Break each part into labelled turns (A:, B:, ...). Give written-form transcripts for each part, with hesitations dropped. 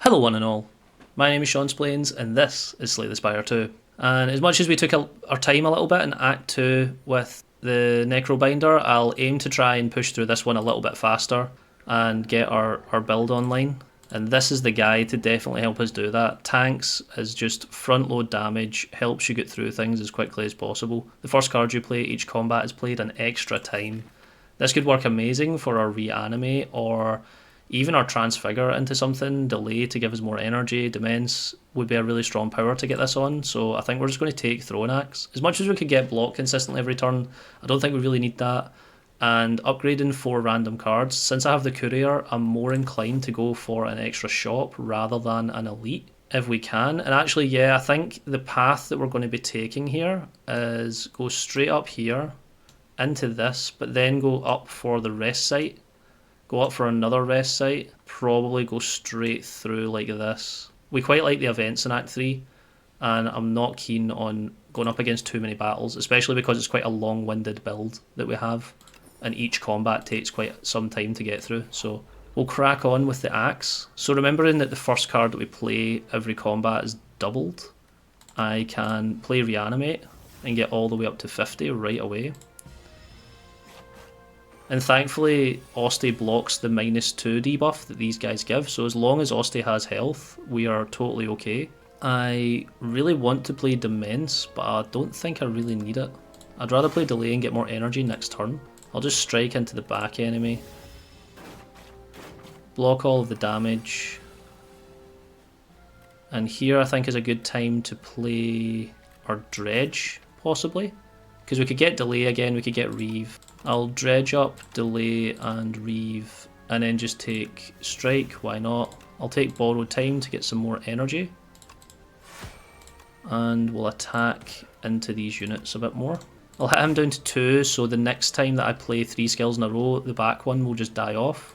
A: Hello one and all, my name is Sean Splains and this is Slay the Spire 2. And as much as we took our time a little bit in Act 2 with the Necrobinder, I'll aim to try and push through this one a little bit faster and get our build online. And this is the guy to definitely help us do that. Tanx is just front load damage, helps you get through things as quickly as possible. The first card you play, each combat is played an extra time. This could work amazing for our reanimate or even our transfigure into something, delay to give us more energy, demence would be a really strong power to get this on, so I think we're just going to take Throwing Axe. As much as we could get block consistently every turn, I don't think we really need that. And upgrading 4 random cards, since I have the Courier, I'm more inclined to go for an extra shop rather than an elite if we can. And actually, yeah, I think the path that we're going to be taking here is go straight up here into this, but then go up for the rest site. Go up for another rest site, probably go straight through like this. We quite like the events in Act 3, and I'm not keen on going up against too many battles, especially because it's quite a long-winded build that we have, and each combat takes quite some time to get through, so we'll crack on with the axe. So remembering that the first card that we play every combat is doubled, I can play Reanimate and get all the way up to 50 right away. And thankfully, Osty blocks the -2 debuff that these guys give, so as long as Osty has health, we are totally okay. I really want to play Demence, but I don't think I really need it. I'd rather play Delay and get more energy next turn. I'll just strike into the back enemy. Block all of the damage. And here I think is a good time to play our Dredge, possibly. Because we could get Delay again, we could get Reeve. I'll Dredge up, Delay and Reeve, and then just take Strike, why not? I'll take Borrowed Time to get some more energy. And we'll attack into these units a bit more. I'll hit him down to 2, so the next time that I play 3 skills in a row, the back one will just die off.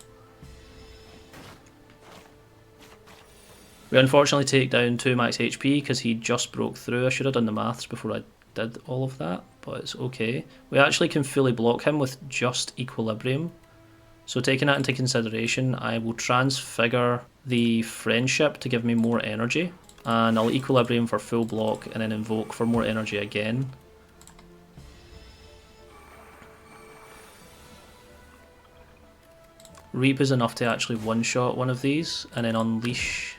A: We unfortunately take down 2 max HP because he just broke through. I should have done the maths before I did all of that, but it's okay. We actually can fully block him with just Equilibrium. So taking that into consideration, I will transfigure the Friendship to give me more energy, and I'll Equilibrium for full block and then invoke for more energy again. Reap is enough to actually one-shot one of these, and then Unleash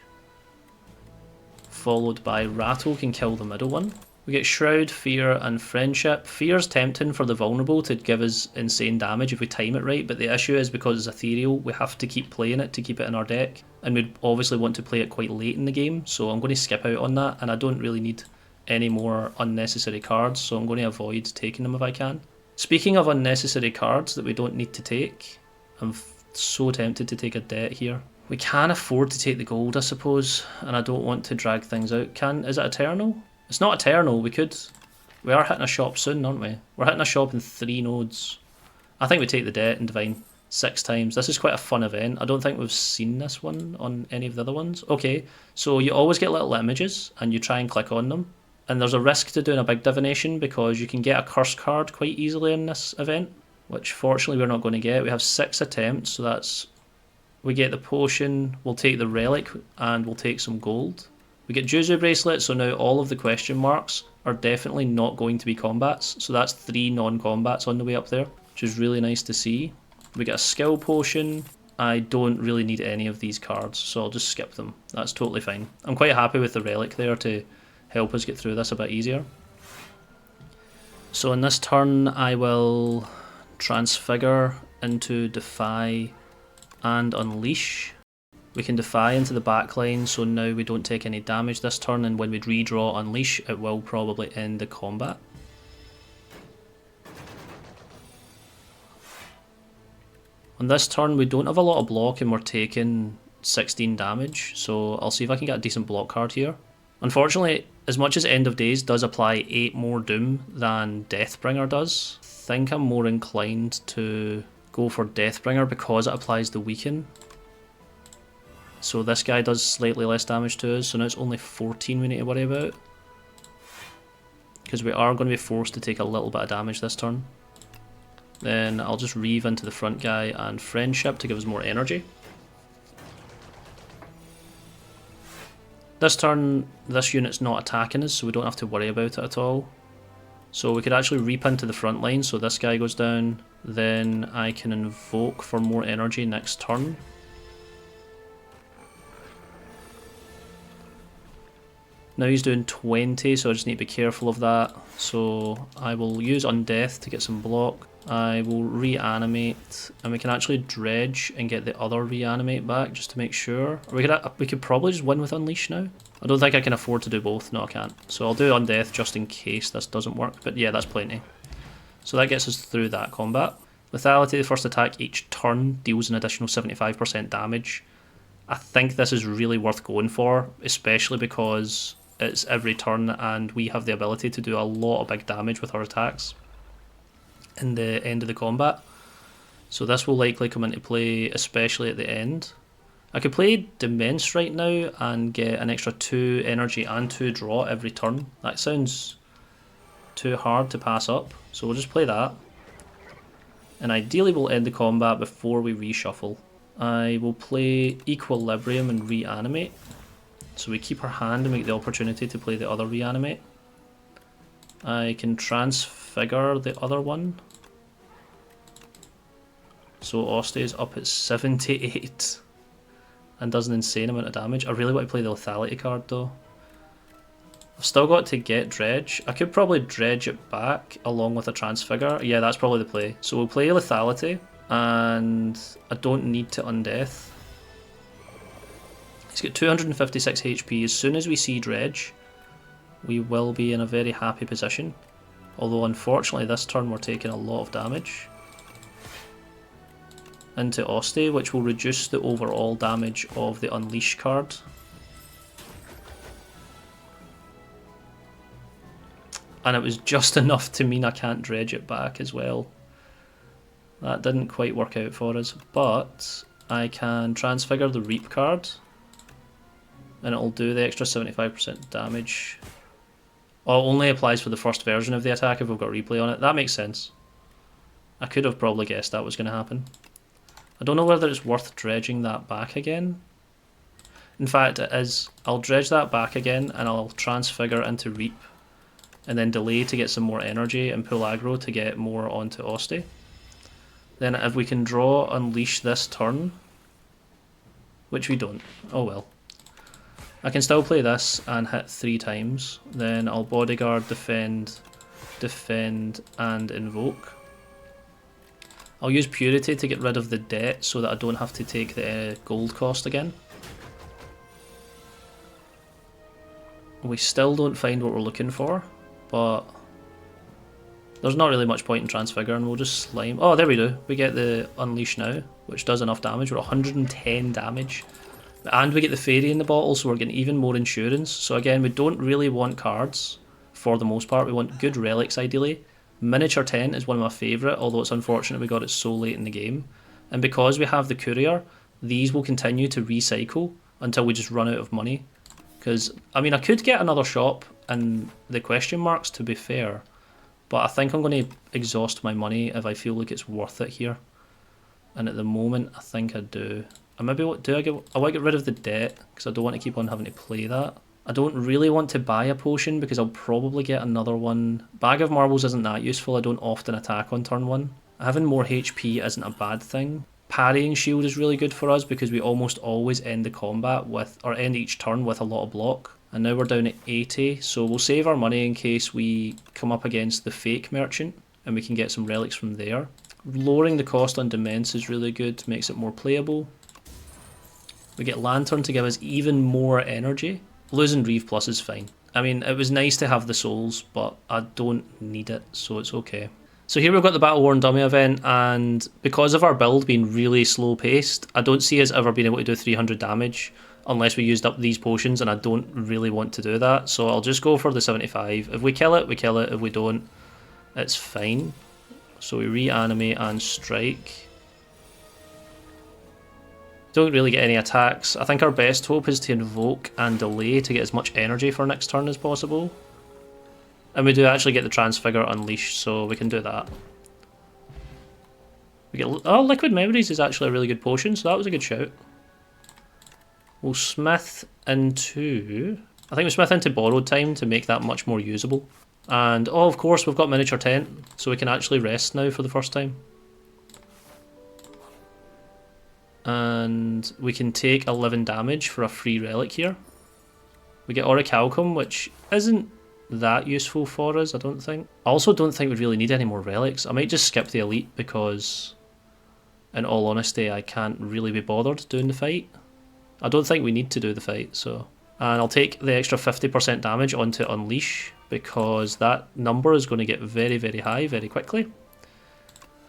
A: followed by Rattle can kill the middle one. We get Shroud, Fear and Friendship. Fear's tempting for the vulnerable to give us insane damage if we time it right, but the issue is because it's ethereal, we have to keep playing it to keep it in our deck, and we'd obviously want to play it quite late in the game, so I'm going to skip out on that, and I don't really need any more unnecessary cards, so I'm going to avoid taking them if I can. Speaking of unnecessary cards that we don't need to take, I'm so tempted to take a debt here. We can afford to take the gold, I suppose, and I don't want to drag things out. Is it Eternal? It's not Eternal, we are hitting a shop soon, aren't we? We're hitting a shop in 3 nodes. I think we take the debt and Divine 6 times. This is quite a fun event. I don't think we've seen this one on any of the other ones. Okay, so you always get little images and you try and click on them. And there's a risk to doing a big divination because you can get a curse card quite easily in this event, which fortunately we're not going to get. We have 6 attempts, so that's... We get the potion, we'll take the relic, and we'll take some gold. We get Juzu Bracelet, so now all of the question marks are definitely not going to be combats. So that's 3 non-combats on the way up there, which is really nice to see. We get a skill potion. I don't really need any of these cards, so I'll just skip them. That's totally fine. I'm quite happy with the relic there to help us get through this a bit easier. So in this turn, I will transfigure into Defy and Unleash. We can Defy into the backline, so now we don't take any damage this turn, and when we redraw Unleash, it will probably end the combat. On this turn, we don't have a lot of block and we're taking 16 damage, so I'll see if I can get a decent block card here. Unfortunately, as much as End of Days does apply 8 more Doom than Deathbringer does, I think I'm more inclined to go for Deathbringer because it applies the Weaken. So this guy does slightly less damage to us, so now it's only 14 we need to worry about. Because we are going to be forced to take a little bit of damage this turn. Then I'll just Reeve into the front guy and Friendship to give us more energy. This turn, this unit's not attacking us, so we don't have to worry about it at all. So we could actually reap into the front line, so this guy goes down. Then I can invoke for more energy next turn. Now he's doing 20, so I just need to be careful of that. So I will use Undeath to get some block. I will reanimate, and we can actually dredge and get the other reanimate back just to make sure. We could probably just win with Unleash now. I don't think I can afford to do both. No, I can't. So I'll do Undeath just in case this doesn't work. But yeah, that's plenty. So that gets us through that combat. Lethality, the first attack each turn deals an additional 75% damage. I think this is really worth going for, especially because it's every turn and we have the ability to do a lot of big damage with our attacks in the end of the combat. So this will likely come into play, especially at the end. I could play Demence right now and get an extra 2 energy and 2 draw every turn. That sounds too hard to pass up, so we'll just play that. And ideally we'll end the combat before we reshuffle. I will play Equilibrium and reanimate. So we keep our hand and make the opportunity to play the other reanimate. I can transfigure the other one. So Osty is up at 78 and does an insane amount of damage. I really want to play the lethality card though. I've still got to get dredge. I could probably dredge it back along with a transfigure. Yeah, that's probably the play. So we'll play lethality and I don't need to undeath. He's got 256 HP. As soon as we see dredge, we will be in a very happy position. Although unfortunately this turn we're taking a lot of damage. Into Osty, which will reduce the overall damage of the Unleash card. And it was just enough to mean I can't dredge it back as well. That didn't quite work out for us, but I can transfigure the Reap card and it'll do the extra 75% damage. Oh, it only applies for the first version of the attack if we've got replay on it. That makes sense. I could have probably guessed that was going to happen. I don't know whether it's worth dredging that back again. In fact, it is. I'll dredge that back again and I'll transfigure into Reap and then delay to get some more energy and pull aggro to get more onto Osty. Then if we can draw Unleash this turn, which we don't, oh well. I can still play this and hit 3 times, then I'll bodyguard, defend, and invoke. I'll use Purity to get rid of the debt so that I don't have to take the gold cost again. We still don't find what we're looking for, but there's not really much point in transfiguring. We'll just slime. Oh, there we do. We get the Unleash now, which does enough damage. We're 110 damage. And we get the Fairy in the bottle, so we're getting even more insurance. So again, we don't really want cards for the most part. We want good relics ideally. Miniature Tent is one of my favourite, although it's unfortunate we got it so late in the game. And because we have the Courier, these will continue to recycle until we just run out of money. Because, I mean, I could get another shop and the question marks, to be fair. But I think I'm going to exhaust my money if I feel like it's worth it here. And at the moment, I think I do. I maybe what do I get? I want to get rid of the debt because I don't want to keep on having to play that. I don't really want to buy a potion because I'll probably get another one. Bag of Marbles isn't that useful. I don't often attack on turn 1. Having more HP isn't a bad thing. Parrying Shield is really good for us because we almost always end the combat with, or end each turn with a lot of block. And now we're down at 80, so we'll save our money in case we come up against the fake merchant and we can get some relics from there. Lowering the cost on Demence is really good, makes it more playable. We get Lantern to give us even more energy. Losing Reeve Plus is fine. I mean, it was nice to have the souls, but I don't need it, so it's okay. So here we've got the Battle Worn Dummy event, and because of our build being really slow paced, I don't see us ever being able to do 300 damage unless we used up these potions, and I don't really want to do that, so I'll just go for the 75. If we kill it, we kill it. If we don't, it's fine. So we reanimate and strike. Don't really get any attacks. I think our best hope is to invoke and delay to get as much energy for next turn as possible. And we do actually get the Transfigure Unleashed, so we can do that. We get Liquid Memories is actually a really good potion, so that was a good shout. We'll smith into... I think we smith into borrowed time to make that much more usable. And, oh, of course, we've got miniature tent, so we can actually rest now for the first time. And we can take 11 damage for a free relic here. We get Orichalcum, which isn't that useful for us, I don't think. I also don't think we really need any more relics. I might just skip the elite because, in all honesty, I can't really be bothered doing the fight. I don't think we need to do the fight, so... And I'll take the extra 50% damage onto Unleash because that number is going to get very, very high very quickly.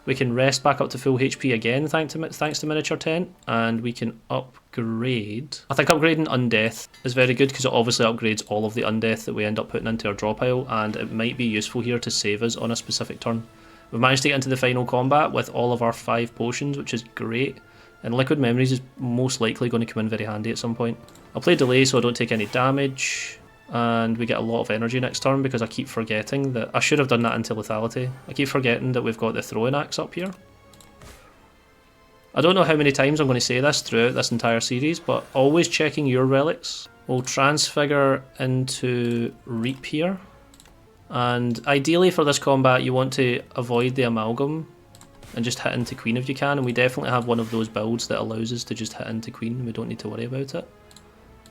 A: We can rest back up to full HP again thanks to Miniature Tent, and we can upgrade... I think upgrading Undeath is very good because it obviously upgrades all of the Undeath that we end up putting into our draw pile, and it might be useful here to save us on a specific turn. We've managed to get into the final combat with all of our 5 potions, which is great, and Liquid Memories is most likely going to come in very handy at some point. I'll play Delay so I don't take any damage, and we get a lot of energy next turn because I keep forgetting that I should have done that into Lethality. I keep forgetting that we've got the Throwing Axe up here. I don't know how many times I'm going to say this throughout this entire series, but always checking your relics. We'll Transfigure into Reap here, and ideally for this combat you want to avoid the Amalgam and just hit into Queen if you can, and we definitely have one of those builds that allows us to just hit into Queen and we don't need to worry about it.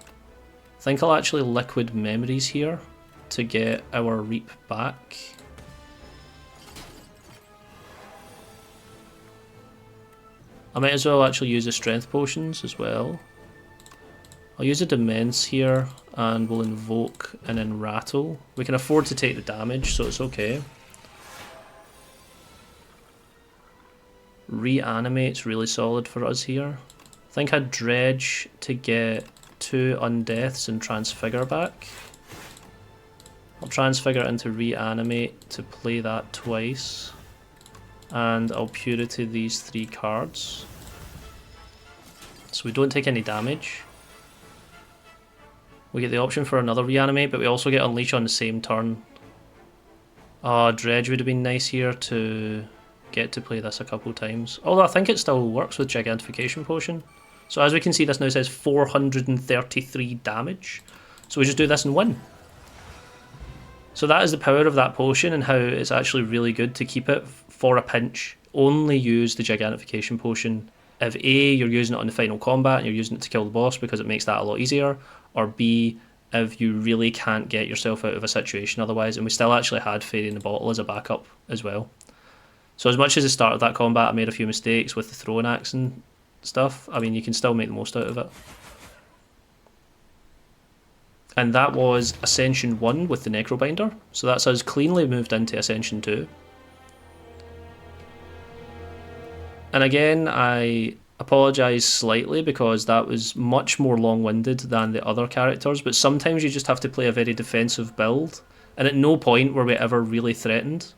A: I think I'll actually Liquid Memories here to get our Reap back. I might as well actually use the Strength Potions as well. I'll use a Demence here and we'll Invoke and then Rattle. We can afford to take the damage, so it's okay. Reanimate's really solid for us here. I think I'd Dredge to get 2 Undeaths and Transfigure back. I'll Transfigure into Reanimate to play that twice. And I'll Purity these 3 cards. So we don't take any damage. We get the option for another Reanimate, but we also get Unleash on the same turn. Dredge would have been nice here to get to play this a couple times. Although I think it still works with Gigantification Potion. So as we can see, this now says 433 damage. So we just do this and win. So that is the power of that potion and how it's actually really good to keep it for a pinch. Only use the Gigantification Potion if A, you're using it on the final combat and you're using it to kill the boss because it makes that a lot easier, or B, if you really can't get yourself out of a situation otherwise. And we still actually had Fairy in the Bottle as a backup as well. So as much as the start of that combat I made a few mistakes with the Throwing Axe and stuff, I mean, you can still make the most out of it. And that was Ascension 1 with the Necrobinder, so that's us cleanly moved into Ascension 2. And again, I apologise slightly because that was much more long-winded than the other characters, but sometimes you just have to play a very defensive build, and at no point were we ever really threatened.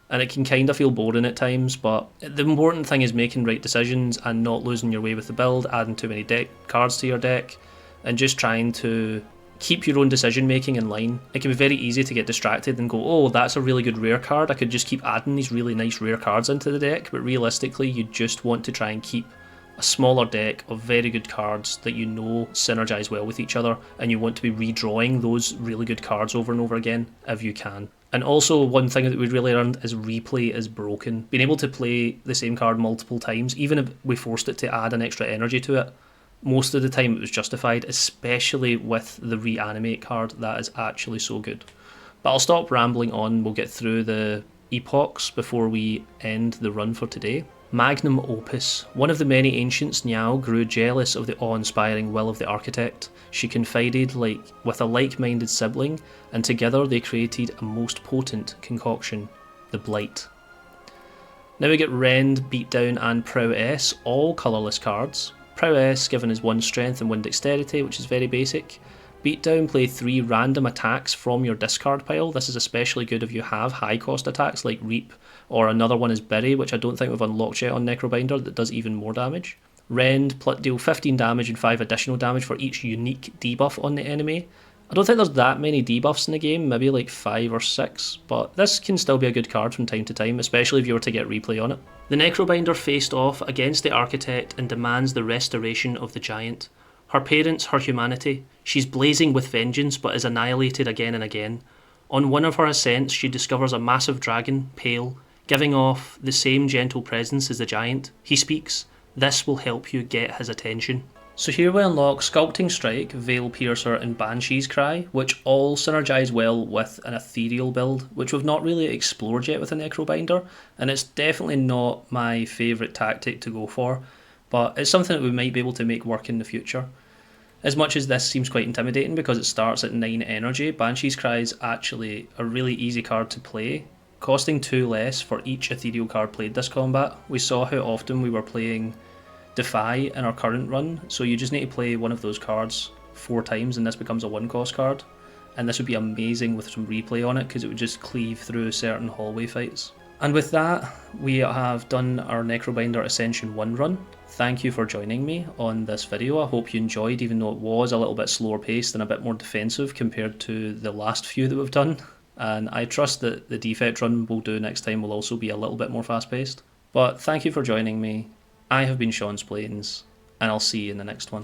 A: And it can kind of feel boring at times, but the important thing is making right decisions and not losing your way with the build, adding too many deck cards to your deck, and just trying to keep your own decision making in line. It can be very easy to get distracted and go, oh, that's a really good rare card, I could just keep adding these really nice rare cards into the deck, but realistically you just want to try and keep a smaller deck of very good cards that you know synergize well with each other, and you want to be redrawing those really good cards over and over again if you can. And also one thing that we really learned is replay is broken. Being able to play the same card multiple times, even if we forced it to add an extra energy to it, most of the time it was justified, especially with the Reanimate card. That is actually so good. But I'll stop rambling on, we'll get through the Epochs before we end the run for today. Magnum Opus. One of the many ancients, Niao grew jealous of the awe-inspiring will of the architect. She confided with a like-minded sibling, and together they created a most potent concoction, the Blight. Now we get Rend, Beatdown and Prowess, all colourless cards. Prowess given as 1 strength and 1 dexterity, which is very basic. Beatdown, play 3 random attacks from your discard pile. This is especially good if you have high cost attacks like Reap, or another one is Bury, which I don't think we've unlocked yet on Necrobinder, that does even more damage. Rend, deal 15 damage and 5 additional damage for each unique debuff on the enemy. I don't think there's that many debuffs in the game, maybe like 5 or 6, but this can still be a good card from time to time, especially if you were to get replay on it. The Necrobinder faced off against the Architect and demands the restoration of the Giant. Her Her parents, her humanity. She's blazing with vengeance but is annihilated again and again. On one of her ascents, she discovers a massive dragon, pale, giving off the same gentle presence as the giant. He speaks. This will help you get his attention. So here we unlock Sculpting Strike, Veil Piercer and Banshee's Cry, which all synergise well with an ethereal build, which we've not really explored yet with a Necrobinder, and it's definitely not my favourite tactic to go for, but it's something that we might be able to make work in the future. As much as this seems quite intimidating because it starts at 9 energy, Banshee's Cry is actually a really easy card to play, costing 2 less for each ethereal card played this combat. We saw how often we were playing Defy in our current run, so you just need to play one of those cards 4 times and this becomes a 1 cost card, and this would be amazing with some replay on it because it would just cleave through certain hallway fights. And with that, we have done our Necrobinder Ascension 1 run. Thank you for joining me on this video. I hope you enjoyed, even though it was a little bit slower paced and a bit more defensive compared to the last few that we've done, and I trust that the defect run we'll do next time will also be a little bit more fast paced. But thank you for joining me. I have been Sean's Plains, and I'll see you in the next one.